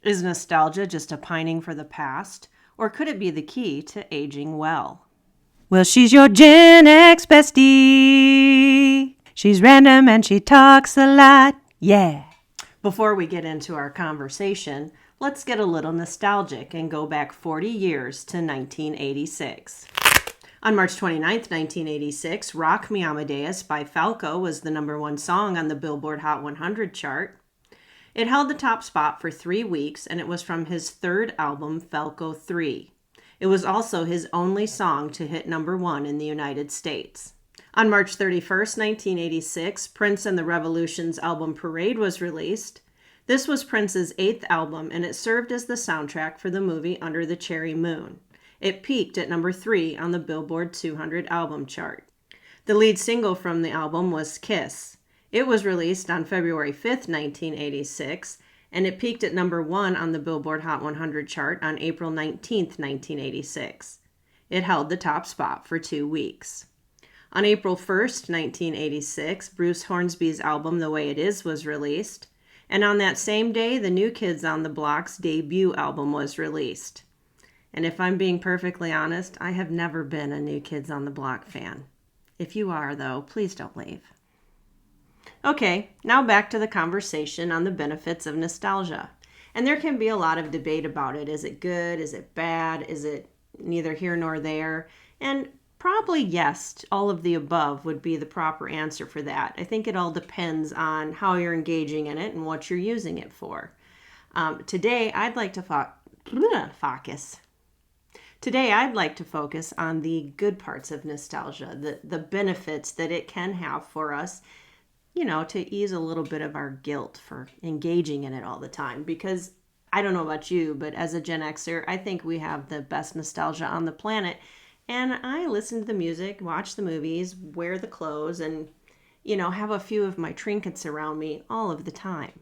Is nostalgia just a pining for the past, or could it be the key to aging well? Well, she's your Gen X bestie. She's random and she talks a lot. Yeah. Before we get into our conversation, let's get a little nostalgic and go back 40 years to 1986. On March 29th, 1986, Rock Me Amadeus by Falco was the #1 song on the Billboard Hot 100 chart. It held the top spot for 3 weeks, and it was from his third album, Falco 3. It was also his only song to hit #1 in the United States. On March 31st, 1986, Prince and the Revolution's album Parade was released. This was Prince's 8th album, and it served as the soundtrack for the movie Under the Cherry Moon. It peaked at #3 on the Billboard 200 album chart. The lead single from the album was Kiss. It was released on February 5th, 1986, and it peaked at #1 on the Billboard Hot 100 chart on April 19th, 1986. It held the top spot for 2 weeks. On April 1st, 1986, Bruce Hornsby's album The Way It Is was released, and on that same day, the New Kids on the Block's debut album was released. And if I'm being perfectly honest, I have never been a New Kids on the Block fan. If you are, though, please don't leave. Okay, now back to the conversation on the benefits of nostalgia. And there can be a lot of debate about it. Is it good? Is it bad? Is it neither here nor there? And probably yes, all of the above would be the proper answer for that. I think it all depends on how you're engaging in it and what you're using it for. Today, I'd like to focus. Today, I'd like to focus on the good parts of nostalgia, the benefits that it can have for us, to ease a little bit of our guilt for engaging in it all the time. Because I don't know about you, but as a Gen Xer, I think we have the best nostalgia on the planet. And I listen to the music, watch the movies, wear the clothes, and, have a few of my trinkets around me all of the time.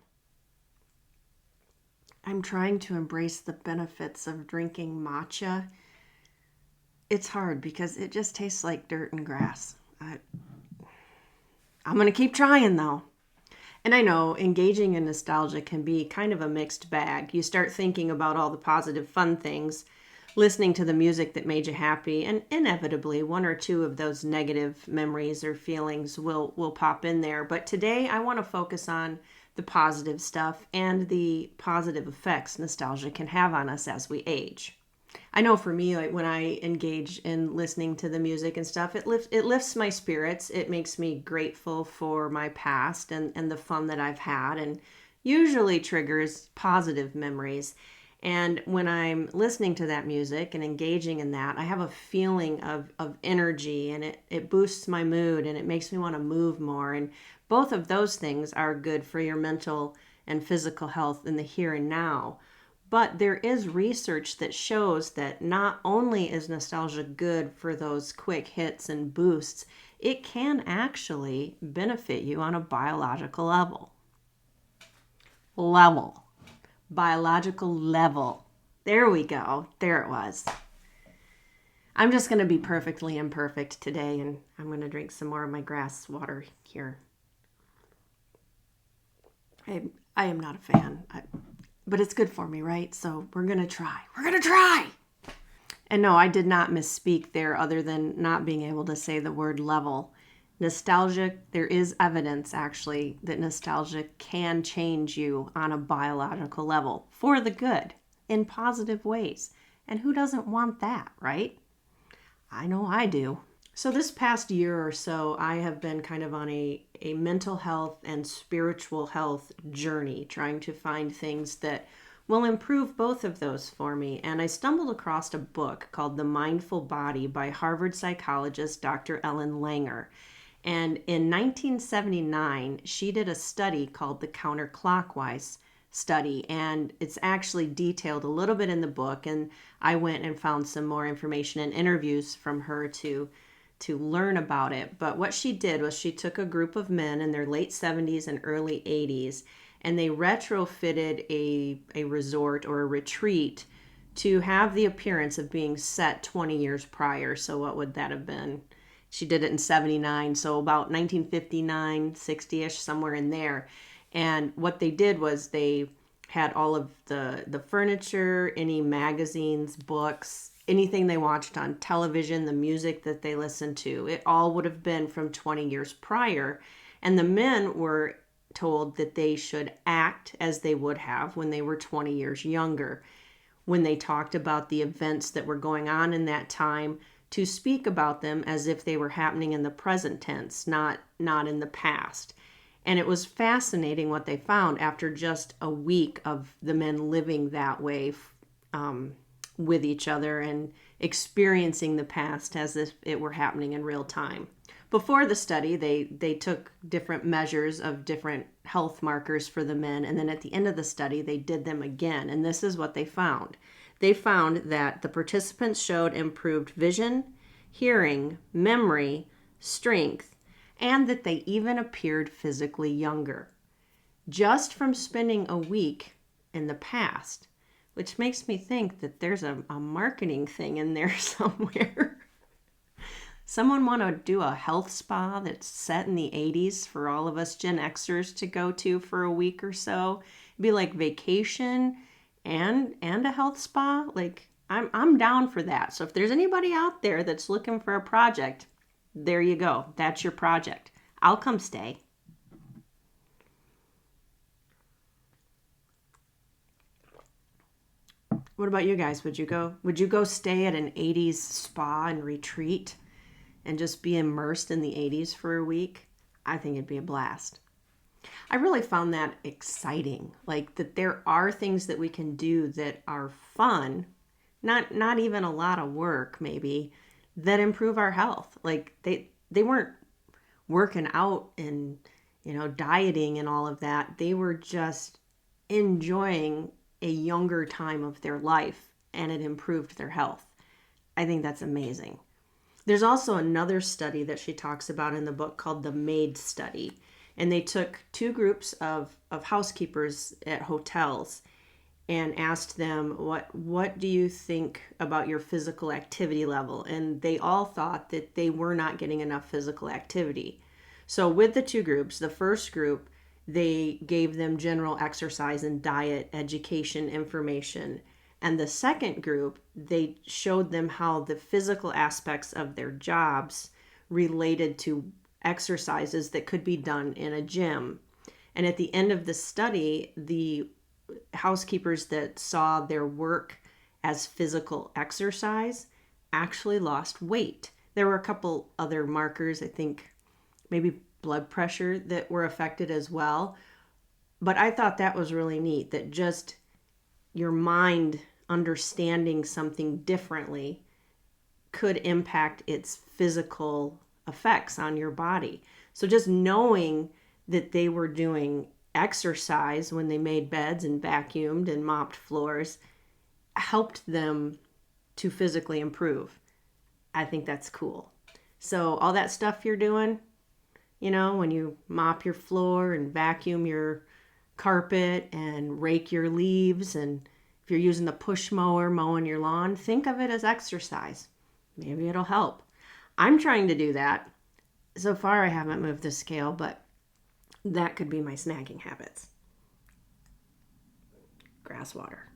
I'm trying to embrace the benefits of drinking matcha. It's hard because it just tastes like dirt and grass. I'm going to keep trying, though. And I know engaging in nostalgia can be kind of a mixed bag. You start thinking about all the positive, fun things, listening to the music that made you happy, and inevitably one or two of those negative memories or feelings will pop in there. But today I want to focus on the positive stuff and the positive effects nostalgia can have on us as we age. I know for me, like when I engage in listening to the music and stuff, it lifts my spirits. It makes me grateful for my past and the fun that I've had, and usually triggers positive memories. And when I'm listening to that music and engaging in that, I have a feeling of energy, and it boosts my mood, and it makes me want to move more. And both of those things are good for your mental and physical health in the here and now. But there is research that shows that not only is nostalgia good for those quick hits and boosts, it can actually benefit you on a biological level. Biological level. There we go. There it was. I'm just going to be perfectly imperfect today, and I'm going to drink some more of my grass water here. I am not a fan. But it's good for me, right? So we're going to try. And no, I did not misspeak there other than not being able to say the word level. Nostalgia, there is evidence actually that nostalgia can change you on a biological level for the good in positive ways. And who doesn't want that, right? I know I do. So this past year or so, I have been kind of on a mental health and spiritual health journey, trying to find things that will improve both of those for me. And I stumbled across a book called The Mindful Body by Harvard psychologist Dr. Ellen Langer. And in 1979, she did a study called the Clockwise study, and it's actually detailed a little bit in the book. And I went and found some more information and interviews from her to learn about it. But what she did was she took a group of men in their late 70s and early 80s, and they retrofitted a resort or a retreat to have the appearance of being set 20 years prior. So what would that have been? She did it in 79, so about 1959, 60-ish, somewhere in there. And what they did was they had all of the furniture, any magazines, books, anything they watched on television, the music that they listened to. It all would have been from 20 years prior. And the men were told that they should act as they would have when they were 20 years younger. When they talked about the events that were going on in that time, to speak about them as if they were happening in the present tense, not in the past. And it was fascinating what they found after just a week of the men living that way with each other and experiencing the past as if it were happening in real time. Before the study, they took different measures of different health markers for the men, and then at the end of the study, they did them again, and this is what they found. They found that the participants showed improved vision, hearing, memory, strength, and that they even appeared physically younger, just from spending a week in the past, which makes me think that there's a marketing thing in there somewhere. Someone want to do a health spa that's set in the 80s for all of us Gen Xers to go to for a week or so? It'd be like vacation and a health spa. Like I'm down for that. So if there's anybody out there that's looking for a project, there you go. That's your project. I'll come stay. What about you guys? Would you go stay at an 80s spa and retreat and just be immersed in the 80s for a week? I think it'd be a blast. I really found that exciting. Like that there are things that we can do that are fun, not even a lot of work maybe, that improve our health. Like they weren't working out and dieting and all of that. They were just enjoying a younger time of their life, and it improved their health. I think that's amazing. There's also another study that she talks about in the book called the MAID study. And they took two groups of housekeepers at hotels and asked them, what do you think about your physical activity level? And they all thought that they were not getting enough physical activity. So with the two groups, the first group, they gave them general exercise and diet education information. And the second group, they showed them how the physical aspects of their jobs related to exercises that could be done in a gym. And at the end of the study, the housekeepers that saw their work as physical exercise actually lost weight. There were a couple other markers, I think maybe blood pressure, that were affected as well. But I thought that was really neat, that just your mind understanding something differently could impact its physical effects on your body. So just knowing that they were doing exercise when they made beds and vacuumed and mopped floors helped them to physically improve. I think that's cool. So all that stuff you're doing, when you mop your floor and vacuum your carpet and rake your leaves, and if you're using the push mower mowing your lawn, think of it as exercise. Maybe it'll help. I'm trying to do that. So far I haven't moved the scale, but that could be my snacking habits. Grass water.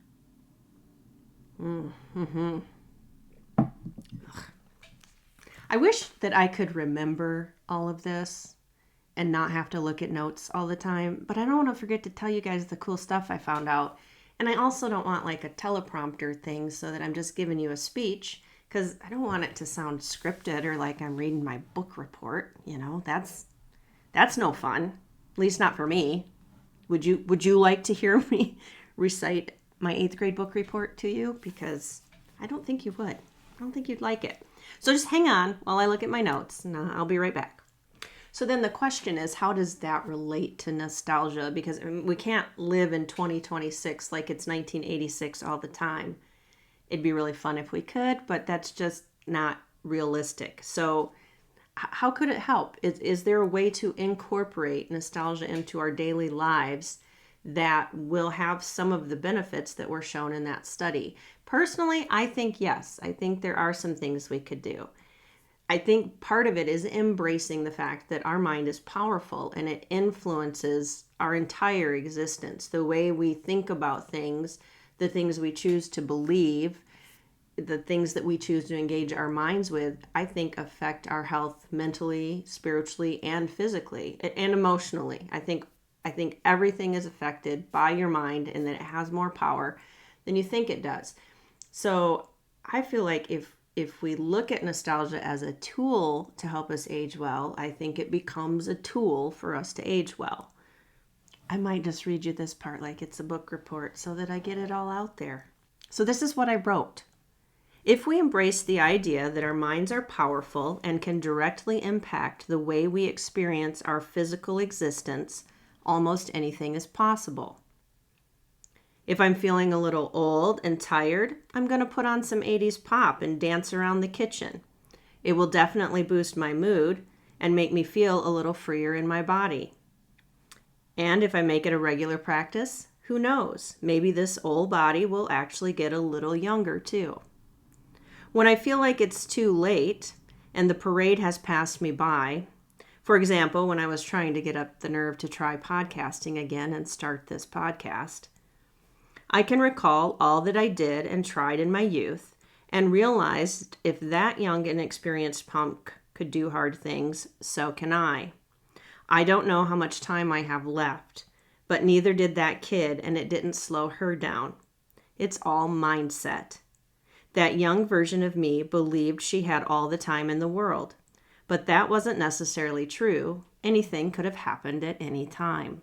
Mm-hmm. I wish that I could remember all of this and not have to look at notes all the time, but I don't want to forget to tell you guys the cool stuff I found out. And I also don't want like a teleprompter thing so that I'm just giving you a speech, because I don't want it to sound scripted or like I'm reading my book report. That's no fun. At least not for me. Would you like to hear me recite my 8th grade book report to you? Because I don't think you would. I don't think you'd like it. So just hang on while I look at my notes, and I'll be right back. So then the question is, how does that relate to nostalgia? Because we can't live in 2026 like it's 1986 all the time. It'd be really fun if we could, but that's just not realistic. So how could it help? Is there a way to incorporate nostalgia into our daily lives that will have some of the benefits that were shown in that study? Personally, I think yes. I think there are some things we could do. I think part of it is embracing the fact that our mind is powerful and it influences our entire existence. The way we think about things, the things we choose to believe, the things that we choose to engage our minds with, I think affect our health mentally, spiritually, and physically, and emotionally. I think everything is affected by your mind, and that it has more power than you think it does. So I feel like if we look at nostalgia as a tool to help us age well, I think it becomes a tool for us to age well. I might just read you this part like it's a book report so that I get it all out there. So this is what I wrote. If we embrace the idea that our minds are powerful and can directly impact the way we experience our physical existence, almost anything is possible. If I'm feeling a little old and tired, I'm going to put on some 80s pop and dance around the kitchen. It will definitely boost my mood and make me feel a little freer in my body. And if I make it a regular practice, who knows? Maybe this old body will actually get a little younger too. When I feel like it's too late and the parade has passed me by, for example, when I was trying to get up the nerve to try podcasting again and start this podcast, I can recall all that I did and tried in my youth and realized if that young and experienced punk could do hard things, so can I. I don't know how much time I have left, but neither did that kid, and it didn't slow her down. It's all mindset. That young version of me believed she had all the time in the world, but that wasn't necessarily true. Anything could have happened at any time.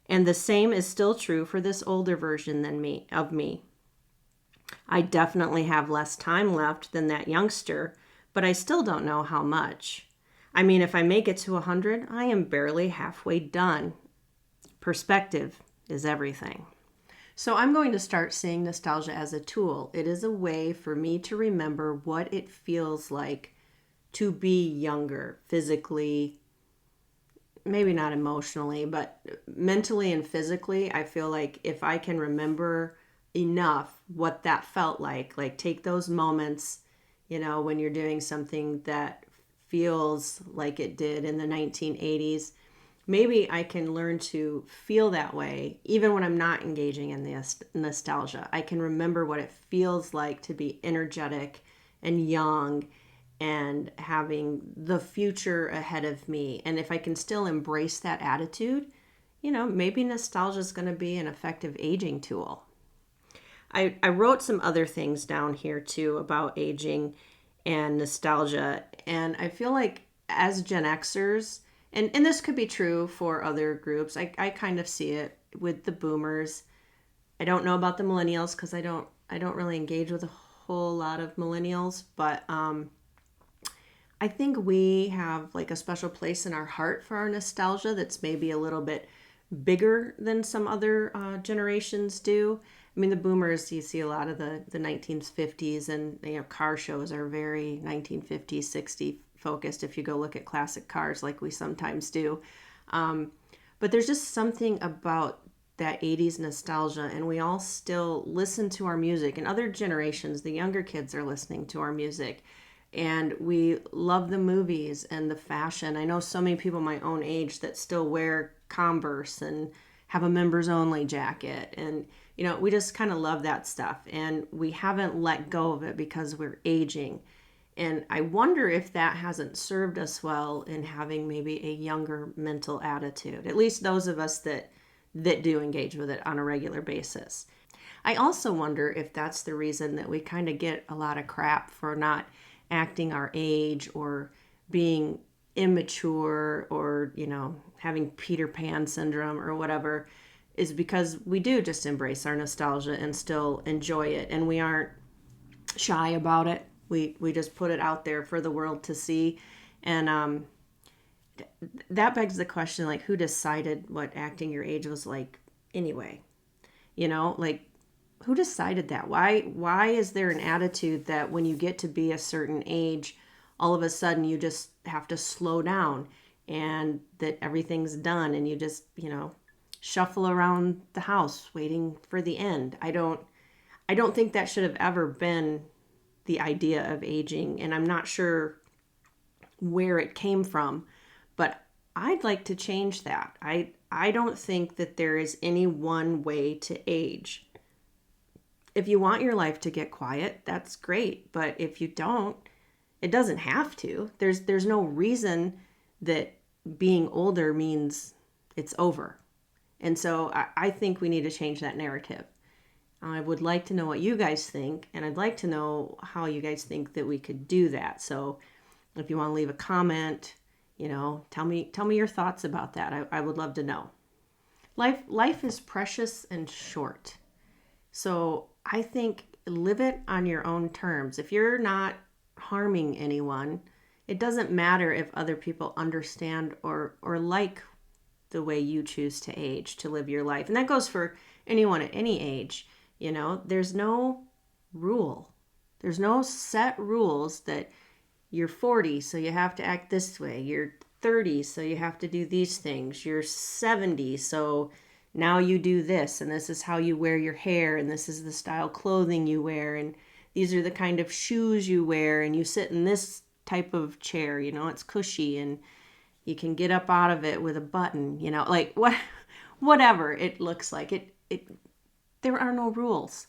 And the same is still true for this older version of me. I definitely have less time left than that youngster, but I still don't know how much. I mean, if I make it to 100, I am barely halfway done. Perspective is everything. So I'm going to start seeing nostalgia as a tool. It is a way for me to remember what it feels like to be younger, physically, maybe not emotionally, but mentally and physically. I feel like if I can remember enough what that felt like take those moments, when you're doing something that feels like it did in the 1980s, maybe I can learn to feel that way even when I'm not engaging in the nostalgia. I can remember what it feels like to be energetic and young and having the future ahead of me. And if I can still embrace that attitude, maybe nostalgia is going to be an effective aging tool. I wrote some other things down here too about aging and nostalgia. And I feel like as Gen Xers, and this could be true for other groups, I kind of see it with the boomers. I don't know about the millennials because I don't really engage with a whole lot of millennials, but I think we have like a special place in our heart for our nostalgia that's maybe a little bit bigger than some other generations do. I mean, the boomers, you see a lot of the 1950s, and car shows are very 1950s, 60s focused if you go look at classic cars like we sometimes do. But there's just something about that 80s nostalgia, and we all still listen to our music, and other generations, the younger kids are listening to our music, and we love the movies and the fashion. I know so many people my own age that still wear Converse and have a members only jacket, and we just kind of love that stuff, and we haven't let go of it because we're aging. And I wonder if that hasn't served us well in having maybe a younger mental attitude, at least those of us that do engage with it on a regular basis. I also wonder if that's the reason that we kind of get a lot of crap for not acting our age or being immature or, having Peter Pan syndrome or whatever, is because we do just embrace our nostalgia and still enjoy it. And we aren't shy about it. We just put it out there for the world to see. And that begs the question, like, who decided what acting your age was like anyway? Who decided that? Why is there an attitude that when you get to be a certain age, all of a sudden you just have to slow down and that everything's done and you just, shuffle around the house waiting for the end? I don't think that should have ever been the idea of aging, and I'm not sure where it came from, but I'd like to change that. I don't think that there is any one way to age. If you want your life to get quiet, that's great. But if you don't, it doesn't have to. There's no reason that being older means it's over. And so I think we need to change that narrative. I would like to know what you guys think, and I'd like to know how you guys think that we could do that. So if you want to leave a comment, tell me your thoughts about that. I would love to know. Life is precious and short. So I think live it on your own terms. If you're not harming anyone, it doesn't matter if other people understand or like the way you choose to age, to live your life. And that goes for anyone at any age. There's no rule. There's no set rules that you're 40, so you have to act this way. You're 30, so you have to do these things. You're 70, so now you do this, and this is how you wear your hair, and this is the style clothing you wear, and these are the kind of shoes you wear, and you sit in this type of chair, it's cushy, and you can get up out of it with a button, like whatever it looks like. There are no rules.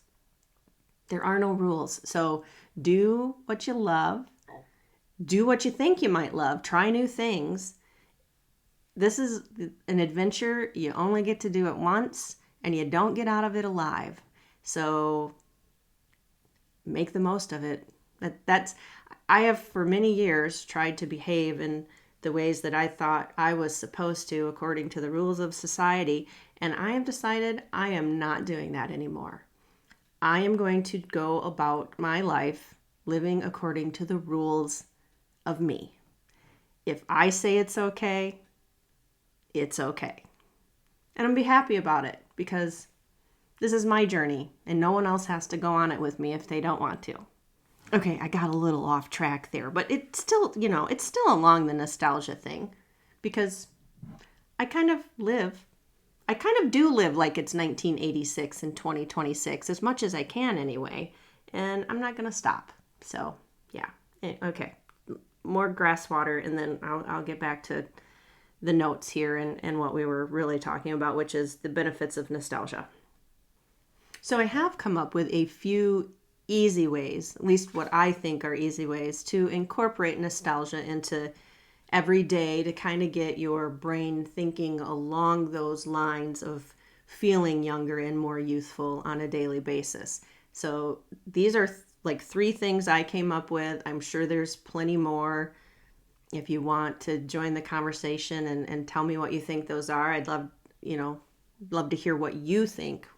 There are no rules. So do what you love. Do what you think you might love. Try new things. This is an adventure. You only get to do it once, and you don't get out of it alive. So make the most of it. I have for many years tried to behave in the ways that I thought I was supposed to according to the rules of society, and I have decided I am not doing that anymore. I am going to go about my life living according to the rules of me. If I say it's okay, it's okay. And I'm be happy about it because this is my journey and no one else has to go on it with me if they don't want to. Okay, I got a little off track there, but it's still, it's still along the nostalgia thing because I kind of do live like it's 1986 and 2026 as much as I can anyway, and I'm not going to stop. So, yeah. Okay. More grass water, and then I'll get back to the notes here and what we were really talking about, which is the benefits of nostalgia. So I have come up with a few easy ways, at least what I think are easy ways, to incorporate nostalgia into every day to kind of get your brain thinking along those lines of feeling younger and more youthful on a daily basis. So these are like 3 things I came up with. I'm sure there's plenty more. If you want to join the conversation and tell me what you think those are, I'd love to hear what you think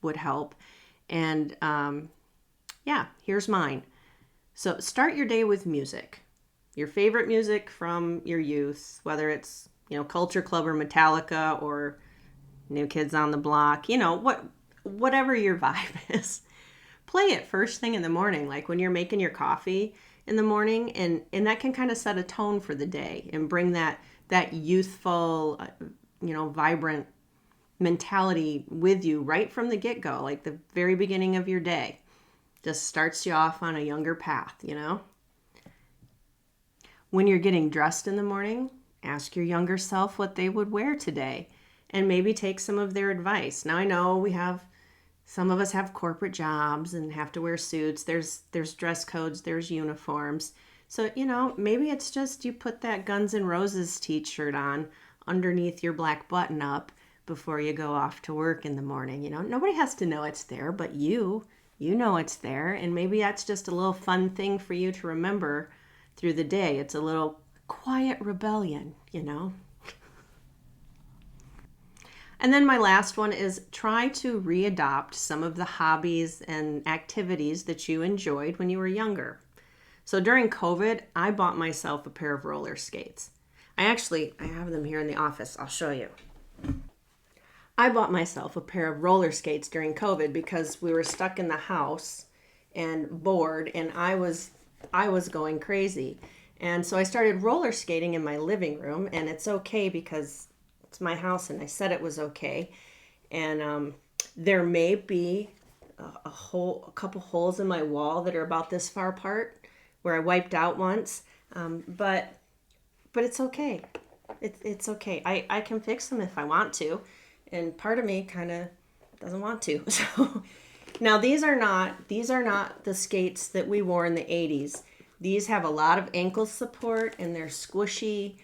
would help. And here's mine. So start your day with music. Your favorite music from your youth, whether it's, Culture Club or Metallica or New Kids on the Block, whatever your vibe is. Play it first thing in the morning, like when you're making your coffee in the morning, and that can kind of set a tone for the day and bring that youthful, vibrant mentality with you right from the get-go, like the very beginning of your day. Just starts you off on a younger path, When you're getting dressed in the morning, ask your younger self what they would wear today and maybe take some of their advice. Now I know some of us have corporate jobs and have to wear suits. There's dress codes, there's uniforms. So, maybe it's just you put that Guns N' Roses t-shirt on underneath your black button up before you go off to work in the morning. Nobody has to know it's there, but you know it's there. And maybe that's just a little fun thing for you to remember through the day. It's a little quiet rebellion, And then my last one is try to readopt some of the hobbies and activities that you enjoyed when you were younger. So during COVID, I bought myself a pair of roller skates. I have them here in the office. I'll show you. I bought myself a pair of roller skates during COVID because we were stuck in the house and bored, and I was going crazy. And so I started roller skating in my living room, and it's okay because it's my house and I said it was okay. And there may be a couple holes in my wall that are about this far apart where I wiped out once. But it's okay. It's okay. I can fix them if I want to. And part of me kind of doesn't want to. So now these are not the skates that we wore in the 80s. These have a lot of ankle support and they're squishy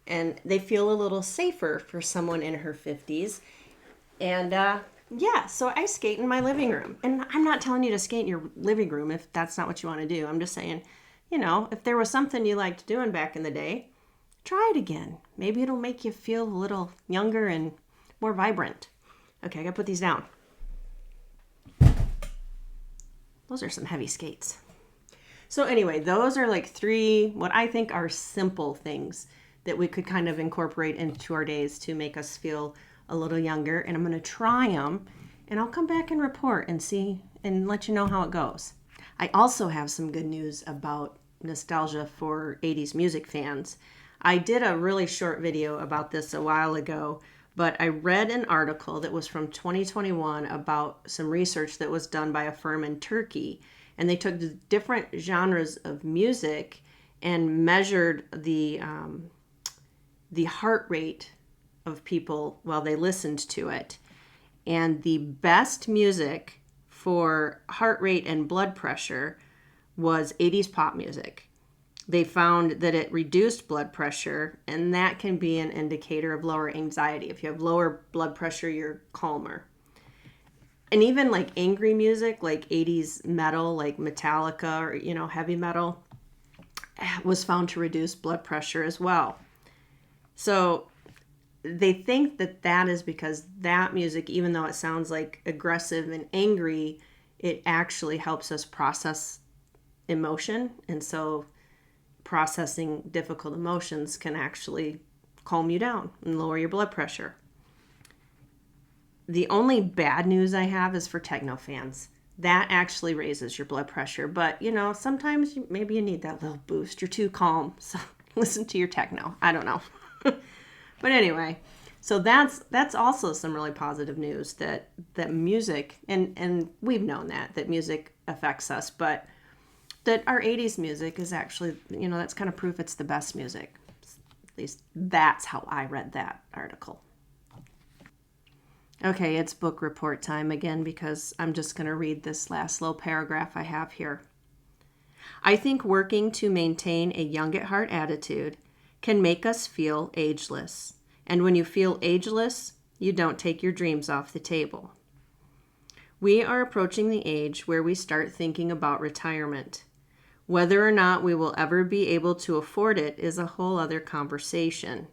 and they feel a little safer for someone in her 50s. And yeah, so I skate in my living room. And I'm not telling you to skate in your living room if that's not what you want to do. I'm just saying, if there was something you liked doing back in the day, try it again. Maybe it'll make you feel a little younger and more vibrant. Okay, I gotta put these down. Those are some heavy skates. So anyway, those are like 3 what I think are simple things that we could kind of incorporate into our days to make us feel a little younger. And I'm going to try them and I'll come back and report and see and let you know how it goes. I also have some good news about nostalgia for 80s music fans. I did a really short video about this a while ago, but I read an article that was from 2021 about some research that was done by a firm in Turkey. And they took different genres of music and measured the heart rate of people while they listened to it. And the best music for heart rate and blood pressure was 80s pop music. They found that it reduced blood pressure, and that can be an indicator of lower anxiety. If you have lower blood pressure, you're calmer. And even like angry music, like 80s metal, like Metallica or, heavy metal, was found to reduce blood pressure as well. So they think that is because that music, even though it sounds like aggressive and angry, it actually helps us process emotion. And so processing difficult emotions can actually calm you down and lower your blood pressure. The only bad news I have is for techno fans. That actually raises your blood pressure. But, sometimes maybe you need that little boost. You're too calm. So listen to your techno. I don't know. But anyway, so that's also some really positive news that music, and we've known that music affects us, but that our 80s music is actually, that's kind of proof it's the best music. At least that's how I read that article. Okay, it's book report time again because I'm just going to read this last little paragraph I have here. I think working to maintain a young at heart attitude can make us feel ageless. And when you feel ageless, you don't take your dreams off the table. We are approaching the age where we start thinking about retirement. Whether or not we will ever be able to afford it is a whole other conversation.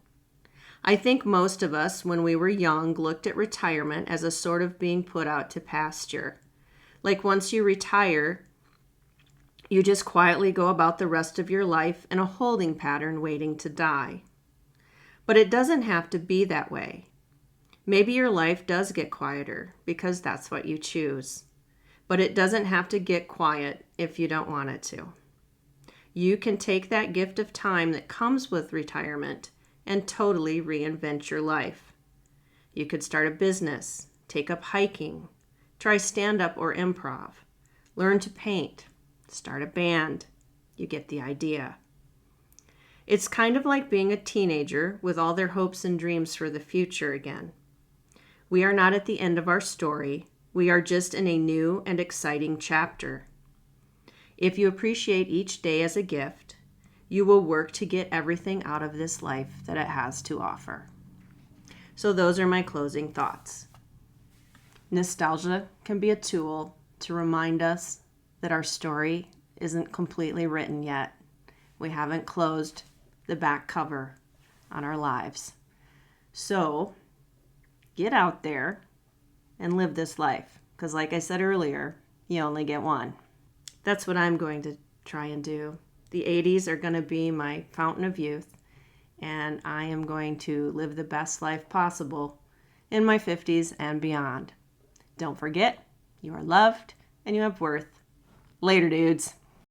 I think most of us, when we were young, looked at retirement as a sort of being put out to pasture. Like once you retire, you just quietly go about the rest of your life in a holding pattern waiting to die. But it doesn't have to be that way. Maybe your life does get quieter because that's what you choose. But it doesn't have to get quiet if you don't want it to. You can take that gift of time that comes with retirement and totally reinvent your life. You could start a business, take up hiking, try stand-up or improv, learn to paint, start a band. You get the idea. It's kind of like being a teenager with all their hopes and dreams for the future again. We are not at the end of our story. We are just in a new and exciting chapter. If you appreciate each day as a gift, you will work to get everything out of this life that it has to offer. So those are my closing thoughts. Nostalgia can be a tool to remind us that our story isn't completely written yet. We haven't closed the back cover on our lives. So get out there and live this life. Because like I said earlier, you only get one. That's what I'm going to try and do. The 80s are going to be my fountain of youth, and I am going to live the best life possible in my 50s and beyond. Don't forget, you are loved and you have worth. Later, dudes.